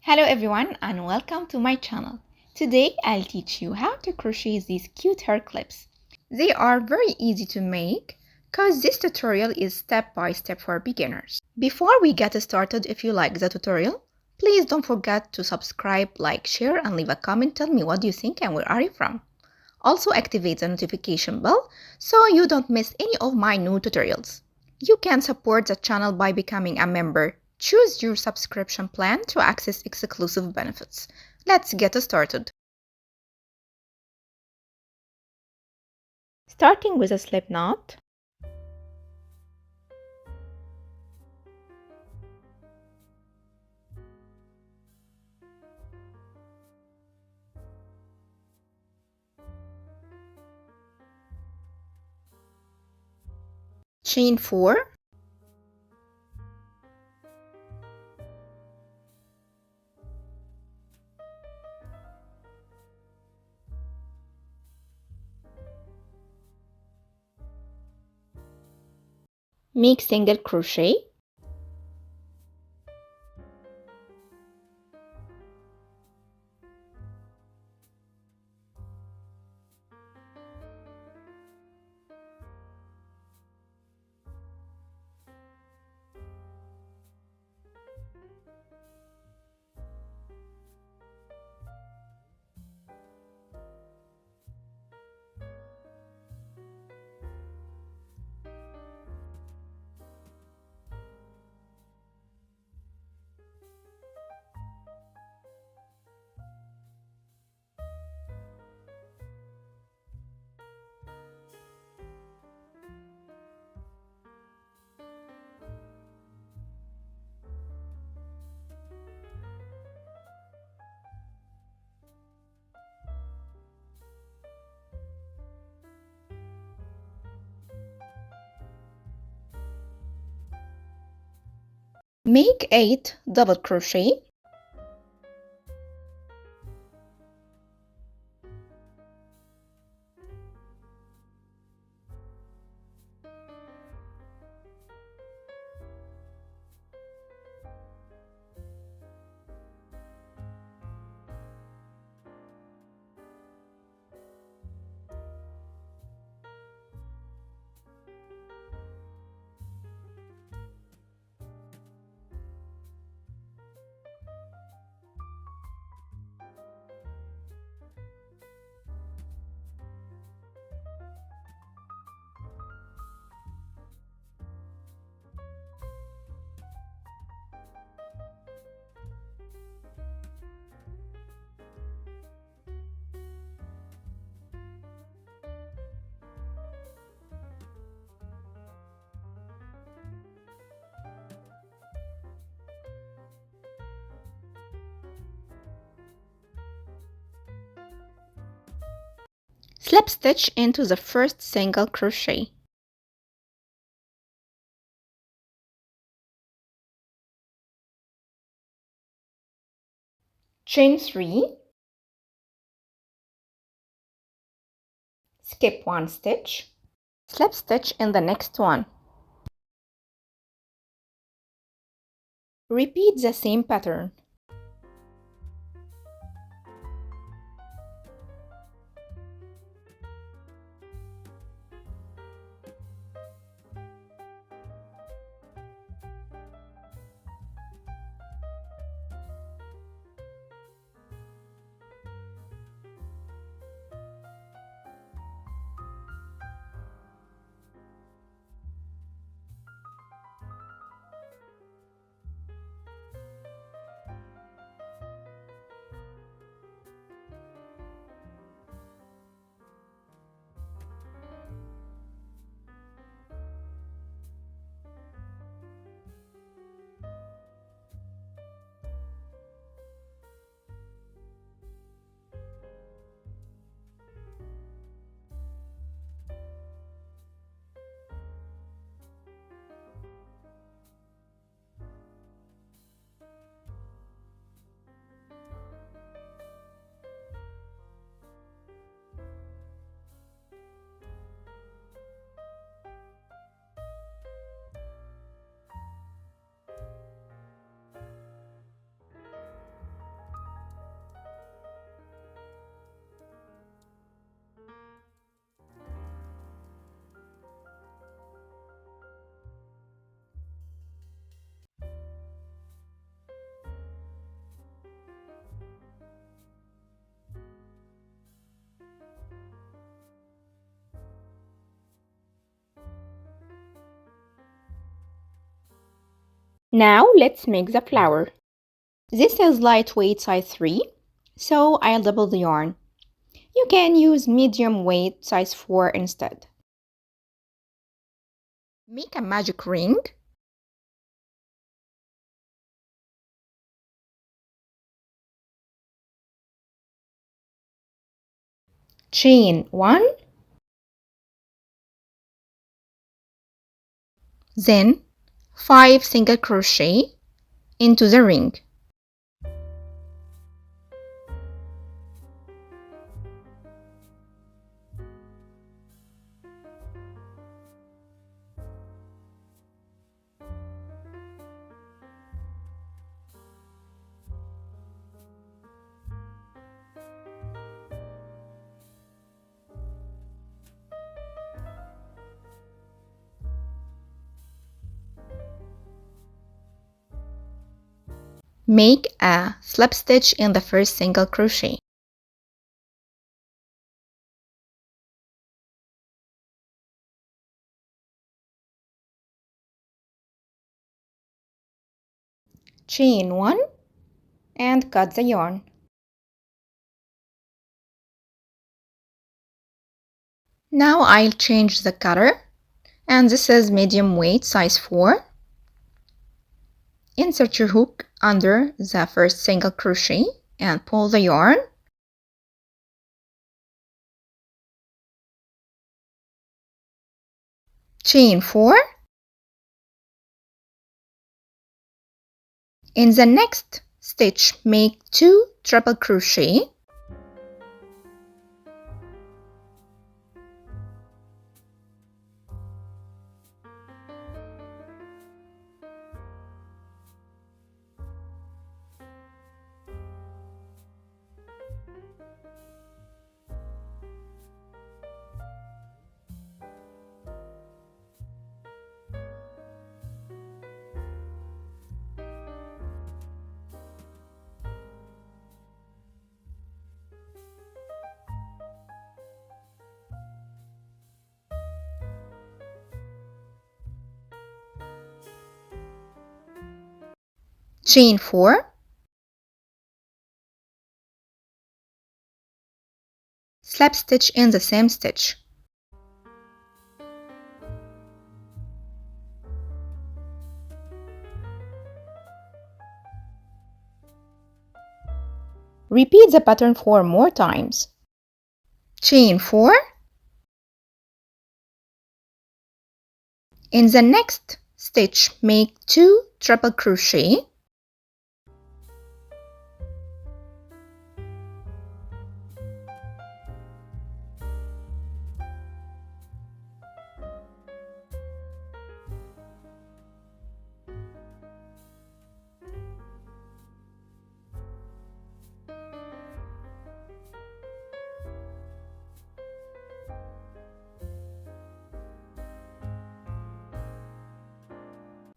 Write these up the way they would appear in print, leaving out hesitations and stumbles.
Hello everyone and welcome to my channel. Today I'll teach you how to crochet these cute hair clips. They are very easy to make because this tutorial is step by step for beginners. Before we get started, if you like the tutorial, please don't forget to subscribe, like, share and leave a comment. Tell me what do you think and where are you from. Also activate the notification bell so you don't miss any of my new tutorials. You can support the channel by becoming a member. Choose your subscription plan to access exclusive benefits. Let's get started. Starting with a slip knot. Chain 4. Make single crochet. Make 8 double crochet. Slip stitch into the first single crochet. Chain 3. Skip 1 stitch. Slip stitch in the next one. Repeat the same pattern. Now let's make the flower. This is lightweight size 3, so I'll double the yarn. You can use medium weight size 4 instead. Make a magic ring. Chain 1, then 5 single crochet into the ring. Make a slip stitch in the first single crochet. Chain 1 and cut the yarn. Now I'll change the color, and this is medium weight size 4. Insert your hook under the first single crochet and pull the yarn. Chain 4. In the next stitch, make 2 triple crochet. Chain 4. Slip stitch in the same stitch. Repeat the pattern 4 more times. Chain 4. In the next stitch, make 2 triple crochet.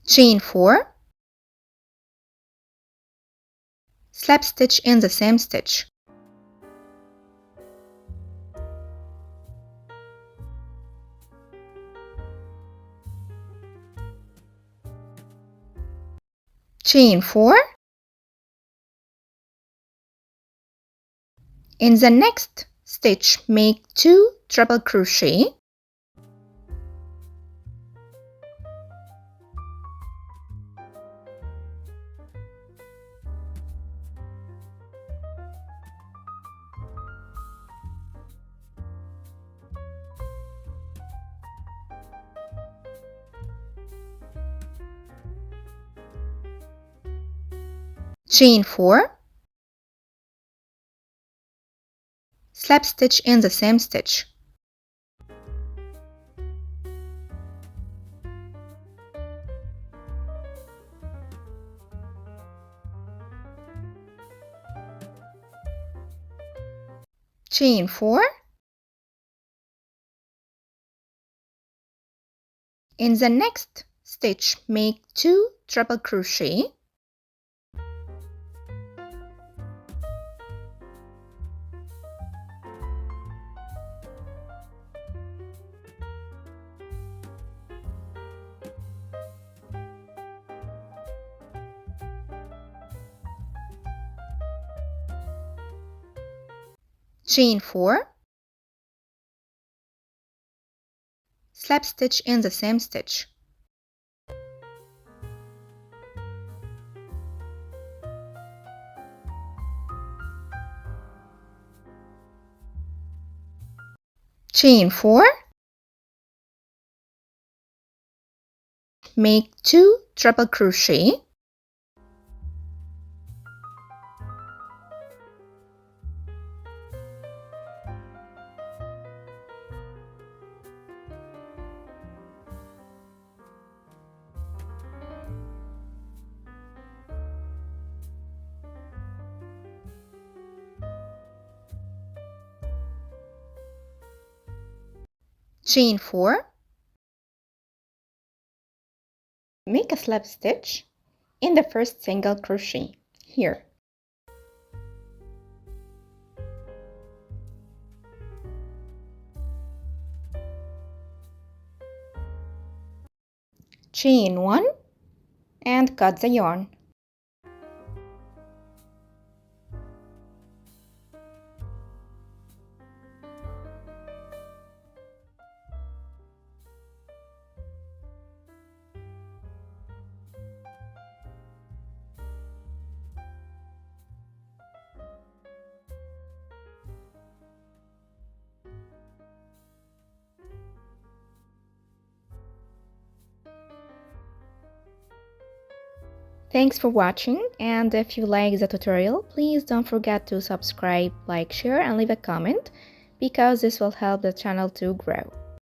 Chain 4. Slip stitch in the same stitch. Chain 4. In the next stitch, make 2 triple crochet. Chain 4. Slip stitch in the same stitch. Chain 4. In the next stitch, make 2 triple crochet. chain 4, slip stitch in the same stitch, chain 4, make 2 triple crochet, chain 4, make a slip stitch in the first single crochet here, chain 1 and cut the yarn. Thanks for watching, and if you like the tutorial, please don't forget to subscribe, like, share, and leave a comment because this will help the channel to grow.